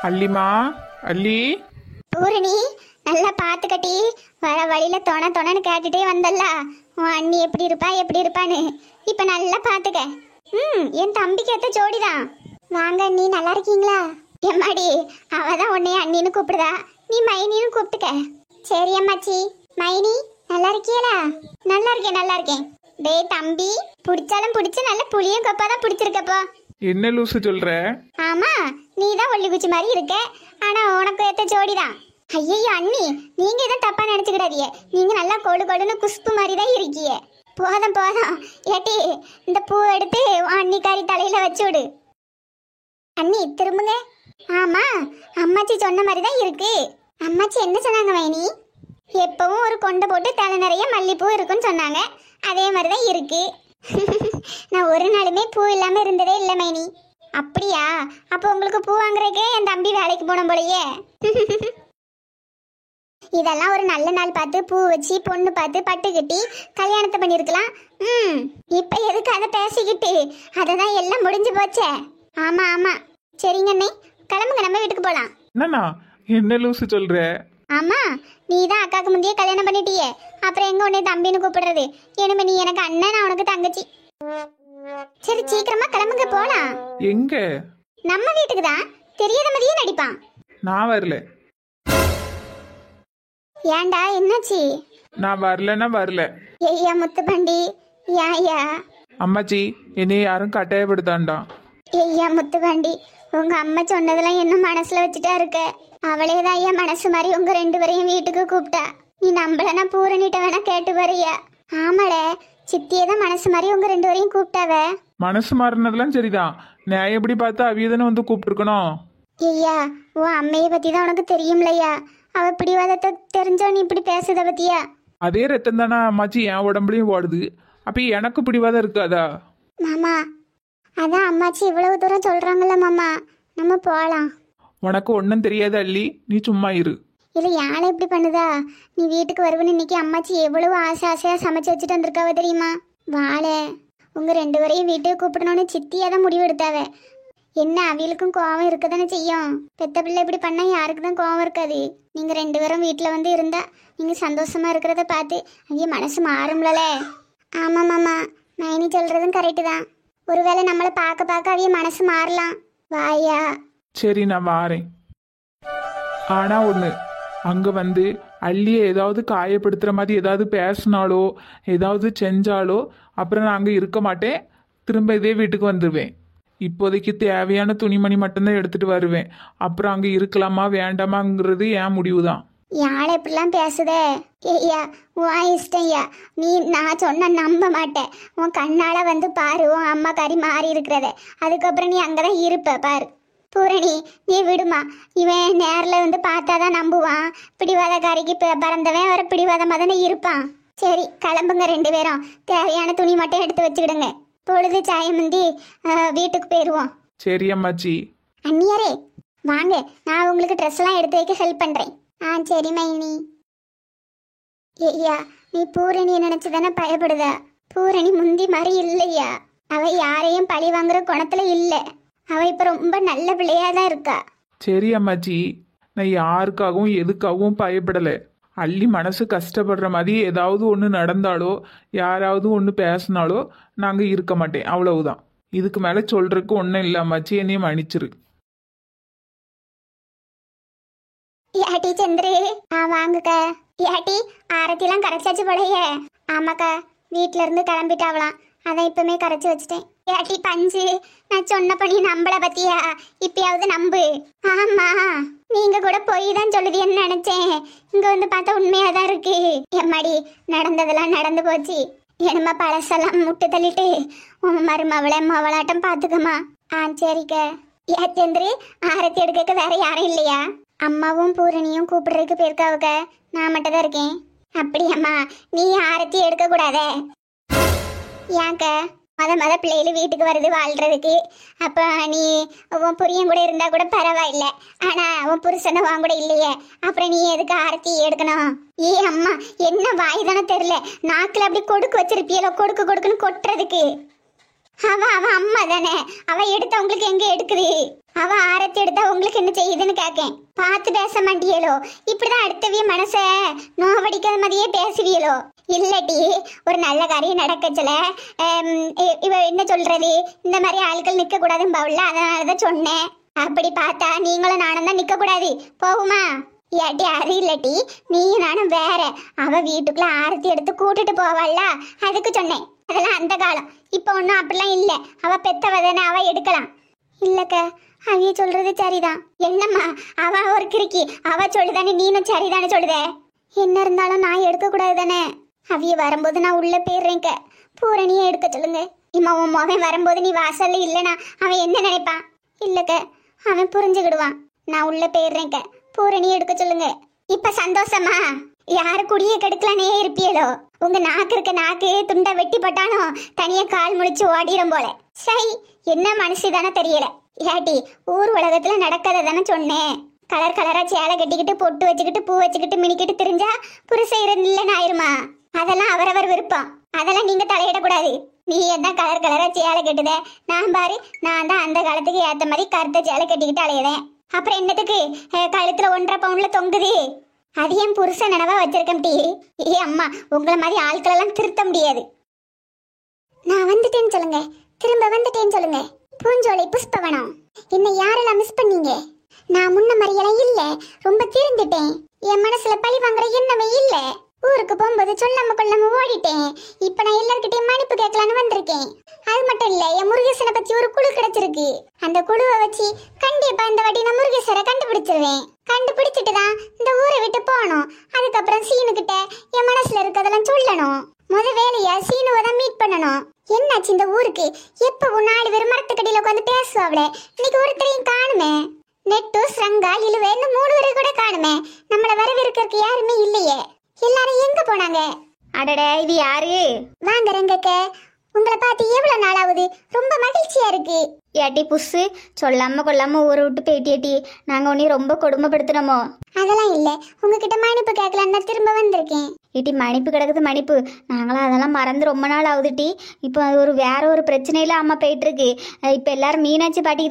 அள்ளிமா, அள்ளி. பூரணி, நல்லா பாத்துக்கட்டி. வர வழியில தொணன்னு கேட்டுட்டே வந்தல்ல உன் அண்ணி எப்படி இருப்பான்னு. இப்ப நல்லா பாத்துக்க. என் தம்பிக்கு ஏத்த ஜோடிதான். வாங்க அண்ணி, நல்லா இருக்கீங்களா? எம்மாடி, அவதான் உன்னைய அண்ணின்னு கூப்பிடுதா, நீ மைனின்னு கூப்பிட்டுக்க. சரி அம்மாச்சி. மைனி, நல்லா இருக்கியலா? நல்லா இருக்கேன். டேய் தம்பி, பிடிச்சாலும் பிடிச்சு நல்ல புளியும் கப்பாதான் பிடிச்சிருக்கப்போ. என்ன லூசு சொல்ற? ஆமா, நீதான் ஒல்லி குச்சி மாதிரி இருக்க. ஆனா உனக்கு ஏத்த ஜோடிதான். ஐயோ அண்ணி, நீங்க எதுவும் தப்பா நினைச்சுக்கிடாதீங்க. நீங்க நல்லா கொழுன்னு குஷ்பு மாதிரி தான் இருக்கீங்க. போதும் ஏட்டி, இந்த பூவை எடுத்து அண்ணிக்காரி தலையில வச்சு விடு. அண்ணி திரும்புங்க. ஆமா, அம்மாச்சி சொன்ன மாதிரி தான் இருக்கு. அம்மாச்சி என்ன சொன்னாங்க மைனி? எப்பவும் ஒரு கொண்டை போட்டு தலை நிறைய மல்லிப்பூ இருக்குன்னு சொன்னாங்க. அதே மாதிரிதான் இருக்கு. நான் ஒரு நாளுமே பூ இல்லாம இருந்ததே இல்லை மைனி. அப்படியா? அப்போ உங்களுக்கு பூ வாங்குறதுக்கே என் தம்பி வேலைக்கு போன போலயே. இதெல்லாம் ஒரு நல்ல நாள் பார்த்து பூ வச்சு பொண்ணு பார்த்து பட்டு கட்டி கல்யாணத்தை பண்ணிருக்கலாம். இப்ப எதுக்கு அதை பேசிக்கிட்டு? அததான் எல்லாம் முடிஞ்சு போச்சே. ஆமா. சரிங்க அண்ணே, கிளம்புங்க, நம்ம வீட்டுக்கு போலாம். என்னண்ணா, என்ன லூசு சொல்ற? ஆமா, நீ தான் அக்காக்கு முந்தைய கல்யாணம் பண்ணிட்டியே, அப்புறம் எங்க உன்னை தம்பின்னு கூப்பிடுறது? என்னமே நீ எனக்கு அண்ணன், நான் உனக்கு தங்கச்சி. சரி சீக்கிரமா கிளம்புங்க, போலாம். எங்க? நம்ம வீட்டுக்கு தான். தெரியாத மாதிரியே நடிப்பான். நான் வரல. ஏன்டா, என்னாச்சு? நான் வரல. ஐயா முத்துப்பண்டி, ஏயா? அம்மாச்சி, என்னை யாரும் கட்டாயப்படுத்தாண்டா. ஐயா முத்துப்பண்டி, உங்க அம்மா சொன்னதெல்லாம் என்ன மனசுல வச்சுட்டா இருக்க? அவளேதான் ஐயா மனசு மாதிரி உங்க ரெண்டு பேரையும் வீட்டுக்கு கூப்பிட்டா. நீ நம்பலன்னா பூரணிட்ட வேணா கேட்டு வரையா? ஆமாட, சித்தியதான் மனசு மாதிரி உங்க ரெண்டு பேரையும் கூப்பிட்டாவ. மனசு மாறினதெல்லாம் சரிதான். நான் எப்படி பார்த்தா அவியதானே வந்து கூப்பிட்டுருக்கணும். ஐயா, உன் அம்மைய பத்தி தான் உனக்கு தெரியும்லையா? அவ பிடிவாதத்தை தெரிஞ்சோ நீ இப்படி பேசுத பத்தியா? அதே ரத்தம் தானே அம்மாச்சி என் உடம்புலயும் ஓடுது. அப்ப எனக்கு பிடிவாதம் இருக்காதா? மாமா, அதான் அம்மாச்சி இவ்வளவு தூரம் சொல்றாங்கல்ல மாமா, நம்ம போலாம். உனக்கு ஒன்றும் தெரியாது அள்ளி, நீ சும்மா இரு. இல்லை, யானை இப்படி பண்ணுதா? நீ வீட்டுக்கு வருவன்னு இன்னைக்கு அம்மாச்சி எவ்வளவு ஆசையா சமைச்சு வச்சுட்டு வந்திருக்காவ தெரியுமா? வாழை, உங்க ரெண்டு பேரையும் வீட்டுக்கு கூப்பிடணும்னு சித்தியா தான் முடிவு எடுத்தாவ. என்ன, அவளுக்கும் கோவம் இருக்க தானே செய்யும். பெத்த பிள்ளை இப்படி பண்ணா யாருக்கு தான் கோவம் இருக்காது? நீங்க ரெண்டு பேரும் வீட்டுல வந்து இருந்தா நீங்க சந்தோஷமா இருக்கிறத பார்த்து அங்கே மனசு மாறும்ல. ஆமா மாமா, மைனி சொல்றதும் கரெக்டு தான். ஒருவேளை நம்மளை பார்க்க அவிய மனசு மாறலாம். வாயா? சரி, நான் வாரேன். ஆனா ஒண்ணு, அங்க வந்து அள்ளியை ஏதாவது காயப்படுத்துற மாதிரி ஏதாவது பேசினாலோ ஏதாவது செஞ்சாலோ அப்புறம் நான் அங்க இருக்க மாட்டேன். திரும்ப இதே வீட்டுக்கு வந்துடுவேன். இப்போதைக்கு தேவையான துணிமணி மட்டும்தான் எடுத்துட்டு வருவேன். அப்புறம் அங்க இருக்கலாமா வேண்டாமாங்கிறது என் முடிவு தான். யாழ இப்படிலாம் பேசுதே? ஏய்யா, உன் இஷ்டம் ஐயா. நீ நான் சொன்ன நம்ப மாட்டேன். உன் கண்ணால வந்து பாரு, உன் அம்மா கறி மாறி இருக்கிறத. அதுக்கப்புறம் நீ அங்கதான் இருப்ப பாரு. பூரணி, நீ விடுமா. இவன் நேரில் வந்து பார்த்தாதான் நம்புவான். பிடிவாதக்காரிக்கு பறந்தவன் வர பிடிவாதமாக தானே இருப்பான். சரி கிளம்புங்க ரெண்டு பேரும். தேவையான துணி மட்டும் எடுத்து வச்சுக்கிடுங்க. பொழுது சாயம் முந்தி வீட்டுக்கு போயிடுவோம். சரி அம்மாச்சி. அண்ணியாரே வாங்க, நான் உங்களுக்கு ட்ரெஸ் எல்லாம் எடுத்து வைக்க ஹெல்ப் பண்றேன். சரி மைனி. ஐயா, நீ பூரணியை நினைச்சு தானே பயப்படுதா? பூரணி முந்தி மாதிரி இல்லையா? அவ யாரையும் பழி வாங்குற குணத்துல இல்ல. அவ இப்ப ரொம்ப நல்ல பிள்ளையா தான் இருக்கா. சரி அம்மாச்சி, நான் யாருக்காகவும் எதுக்காகவும் பயப்படல. அள்ளி மனசு கஷ்டப்படுற மாதிரி ஏதாவது ஒன்று நடந்தாலோ யாராவது ஒன்று பேசினாலோ நாங்கள் இருக்க மாட்டேன், அவ்வளவுதான். இதுக்கு மேலே சொல்றதுக்கு ஒன்றும் இல்லை அம்மாச்சி, என்னையும் மன்னிச்சிரு. ஏட்டி சந்திரு, வாங்கக்கா. ஏட்டி, ஆரத்திலாம் கரைச்சாச்சு போலைய? ஆமாக்கா, வீட்டுல இருந்து கிளம்பிட்டாவலாம். அதான் இப்பவுமே கரைச்சி வச்சுட்டேன். ஏட்டி பஞ்சு, நான் சொன்ன பண்ணி நம்பள பத்தியா? இப்பயாவது நம்பு. ஆமா, நீங்க கூட போய் தான் சொல்லுதீன்னு நினைச்சேன். இங்க வந்து பார்த்தா உண்மையாதான் இருக்கு. எம்மாடி, நடந்ததெல்லாம் நடந்து போச்சு. என்னமா பழசெல்லாம் முட்டு தள்ளிட்டு உன் மருமவளை மவளாட்டம் பாத்துக்கமா. சரிக்க. ஏ சந்திரு, ஆரத்தி எடுக்க வேற யாரும் இல்லையா? அம்மாவும் பூரணியும் கூப்பிடுறதுக்கு போயிருக்காவுக்க. நான் மட்டும் தான் இருக்கேன். அப்படியாம்மா, நீ ஆரத்தி எடுக்க கூடாதே. ஏங்க, மத பிள்ளைகள் வீட்டுக்கு வருது வாழ்றதுக்கு. அப்போ நீ உன் புரியும் கூட இருந்தா கூட பரவாயில்ல. ஆனா உன் புருஷனை வாங்க கூட இல்லையே, அப்புறம் நீ எதுக்கு ஆரத்தி எடுக்கணும்? அம்மா, என்ன வாய் தானே தெரியல, நாக்கில் அப்படி கொடுக்கு வச்சிருப்பியலோ, கொடுக்குன்னு கொட்டுறதுக்கு. அவ அம்மா தானே, அவ எடுத்த உங்களுக்கு எங்க எடுக்குது? அவ ஆரத்தி எடுத்தா உங்களுக்கு என்ன செய்யுதுன்னு கேக்கேன். பார்த்து பேச மாட்டியலோ? இப்படிதான் அடுத்தவிய மனச நோவடிக்காத மாதிரியே பேசுவியலோ? இல்லட்டி ஒரு நல்ல காரியம் நடக்கச்சல இவ என்ன சொல்றது, இந்த மாதிரி ஆட்கள் நிக்க கூடாதுன்னு பவுல்ல, அதனாலதான் சொன்னேன். அப்படி பார்த்தா நீங்களும் நானும் தான் நிக்க கூடாது. போகுமா? ஏட்டி அது இல்லட்டி நீயும் நானும் வேற. அவ வீட்டுக்குள்ள ஆரத்தி எடுத்து கூட்டிட்டு போவாள்ல, அதுக்கு சொன்னேன். அதெல்லாம் அந்த காலம். இப்ப ஒன்னும் அப்படிலாம் இல்ல. அவ பெத்தவதானே, அவ எடுக்கலாம். இல்லக்க, அவிய சொல்றது சரிதான். என்னம்மா அவ ஒரு கிறுக்கி, அவ சொல்லுதானே நீனும் சரிதானே சொல்லுத. என்ன இருந்தாலும் நான் எடுக்க கூடாது தானே. அவிய வரும்போது நான் உள்ள போயிடுறேங்க. பூரணியே எடுக்க சொல்லுங்க. இம்மா உன் மகன் வரும்போது நீ வாசல்ல இல்லைனா அவன் என்ன நினைப்பான்? இல்லக்க, அவன் புரிஞ்சுக்கிடுவான். நான் உள்ள போயிடுறேங்க. பூரணியே எடுக்க சொல்லுங்க. இப்ப சந்தோஷமா? யாரு குடிய கெடுக்கலானே இருப்பியலோ? உங்க நாக்கு இருக்க நாக்கு துண்டா வெட்டி போட்டானோ தனியா கால் முழிச்சு ஓடிரும் போல. சை, என்ன மனுஷிதானே தெரியல. ஏட்டி ஊர் உலகத்துல நடக்காததானே சொன்னேன். கலர் கலரா சேலை கட்டிக்கிட்டு பொட்டு வச்சுக்கிட்டு பூ வச்சுக்கிட்டு மினிக்கிட்டு தெரிஞ்சா புருஷன் இல்லைன்னு ஆயிருமா? அதெல்லாம் அவரவர் விருப்பம். அதெல்லாம் நீங்க தலையிடக்கூடாது. நீ என்ன கலர் கலரா சேலை கட்டுத? நான் பாரு, நான் தான் அந்த காலத்துக்கு ஏத்த மாதிரி கருத்த சேலை கட்டிக்கிட்டு அலையதேன். அப்புறம் என்னத்துக்கு கழுத்துல 1.5 பவுன்ல தொங்குது? அது என் புருஷன் நினைவா வச்சிருக்கேன் டி. ஏ அம்மா, உங்களை மாதிரி ஆட்களெல்லாம் திருத்த முடியாது. நான் வந்துட்டேன்னு சொல்லுங்க. திரும்ப வந்துட்டேன்னு சொல்லுங்க. பூஞ்சோலை புஷ்பவனம். என்னை யாரெல்லாம் மிஸ் பண்ணீங்க? நான் முன்ன மாதிரியெல்லாம் இல்ல. ரொம்ப திருந்துட்டேன். என் மனசுல பழி வாங்குற எண்ணமே இல்ல. ஊருக்கு போகும்போது சொல்லாம கொள்ளாம ஓடிட்டேன். இப்ப நான் எல்லார்கிட்டயும் மன்னிப்பு கேட்கலான்னு வந்திருக்கேன். அது மட்டும் இல்ல, என் முருகேசனை பத்தி ஒரு குழு கிடைச்சிருக்கு. அந்த குழுவை வச்சு கண்டிப்பா இந்த வாட்டி நான் முருகேசரை கண்டுபிடிச்சிருவேன். கண்டுபிடிச்சிட்டு தான் இந்த ஊரை விட்டு போகணும். அதுக்கப்புறம் சீனுகிட்ட என் மனசுல இருக்கதெல்லாம் சொல்லணும். முத வேலையா சீனுவை தான் மீட் பண்ணணும். என்னாச்சு இந்த ஊருக்கு? எப்பவும் 4 பேர் மரத்துக்கடியில உட்காந்து பேசுவாங்களே, இன்னைக்கு ஒருத்தரையும் காணுமே. நெட்டு ஸ்ரங்கா இழுவே இந்த 3 பேரை கூட காணுமே. நம்மள வரவேற்கிறதுக்கு யாருமே இல்லையே. எல்லாரும் எங்க போனாங்க? அடட, இது யாரு? வாங்க ரங்கக்க, உங்களை பார்த்து எவ்வளவு நாள் ஆகுது. ரொம்ப மகிழ்ச்சியா இருக்கு. ஏட்டி புஸ்ஸு, சொல்லாம கொள்ளாம ஊரை விட்டு போயிட்டியேட்டி. நாங்க உன்னை ரொம்ப கொடுமைப்படுத்துனோமோ? அதெல்லாம் இல்ல, உங்ககிட்ட மன்னிப்பு கேட்கலான்னு தான் திரும்ப வந்திருக்கேன். ஏட்டி மன்னிப்பு கிடக்குது மன்னிப்பு. நாங்களாம் அதெல்லாம் மறந்து ரொம்ப நாள் ஆகுதுட்டி. இப்போ அது வேற ஒரு பிரச்சனையில அம்மா போயிட்டு இருக்கு. இப்போ எல்லாரும் மீனாட்சி பாட்டி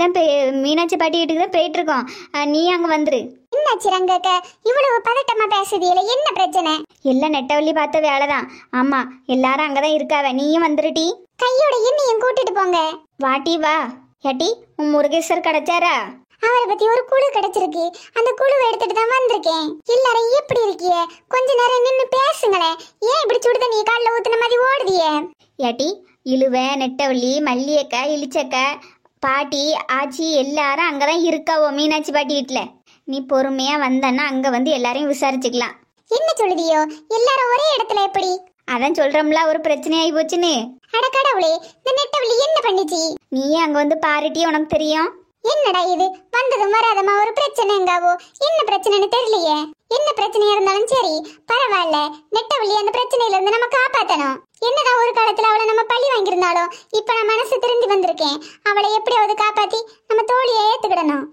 வீட்டுக்கு தான் போயிட்டு இருக்கோம். நீ அங்க வந்துரு. என்னாச்சு ரங்கக்க, இவ்வளவு பதட்டமா பேசுதியல? என்ன பிரச்சனை? எல்லாம் நெட்டவள்ளி பார்த்த வேலைதான். ஆமா, எல்லாரும் அங்கதான் இருக்காவ. நீயும் வந்துருட்டி. கையோட என்னையும் கூட்டிட்டு போங்க. வாட்டி வா. ஏட்டி, உன் முருகேசர் கிடைச்சாரா? அவரை பத்தி ஒரு குழு கிடைச்சிருக்கு. அந்த குழுவை எடுத்துட்டு தான் வந்திருக்கேன். எல்லாரும் எப்படி இருக்கிய? கொஞ்ச நேரம் நின்னு பேசுங்களேன். ஏன் இப்படி சுடு தண்ணி காலில் ஊத்துன மாதிரி ஓடுதிய? ஏட்டி, இழுவ, நெட்டவள்ளி, மல்லியக்கா, இளிச்சக்கா, பாட்டி, ஆச்சி எல்லாரும் அங்கதான் இருக்காவோ மீனாட்சி பாட்டி வீட்டுல. நீ பொறுமையா வந்தன்னா அங்க வந்து எல்லாரையும் விசாரிச்சுக்கலாம். என்ன சொல்லுதியோ? எல்லாரும் ஒரே இடத்துல எப்படி? அதான் சொல்றோம்ல, ஒரு பிரச்சனை ஆகி போச்சுன்னு. அட கடவுளே, இந்த நெட்டவள்ளி என்ன பண்ணிச்சு? நீயே அங்க வந்து பாருட்டி, உனக்கு தெரியும். என்னடா இது, வந்ததும் வராதமா ஒரு பிரச்சனை எங்காவோ? என்ன பிரச்சனைன்னு தெரியலையே. என்ன பிரச்சனையா இருந்தாலும் சரி பரவாயில்ல, நெட்டவள்ளி அந்த பிரச்சனையில இருந்து நம்ம காப்பாத்தணும். என்னதான் ஒரு காலத்துல அவளை நம்ம பழி வாங்கியிருந்தாலும் இப்ப நான் மனசு திருந்தி வந்திருக்கேன். அவளை எப்படியாவது காப்பாத்தி நம்ம தோழியை ஏத்துக்கிடணும்.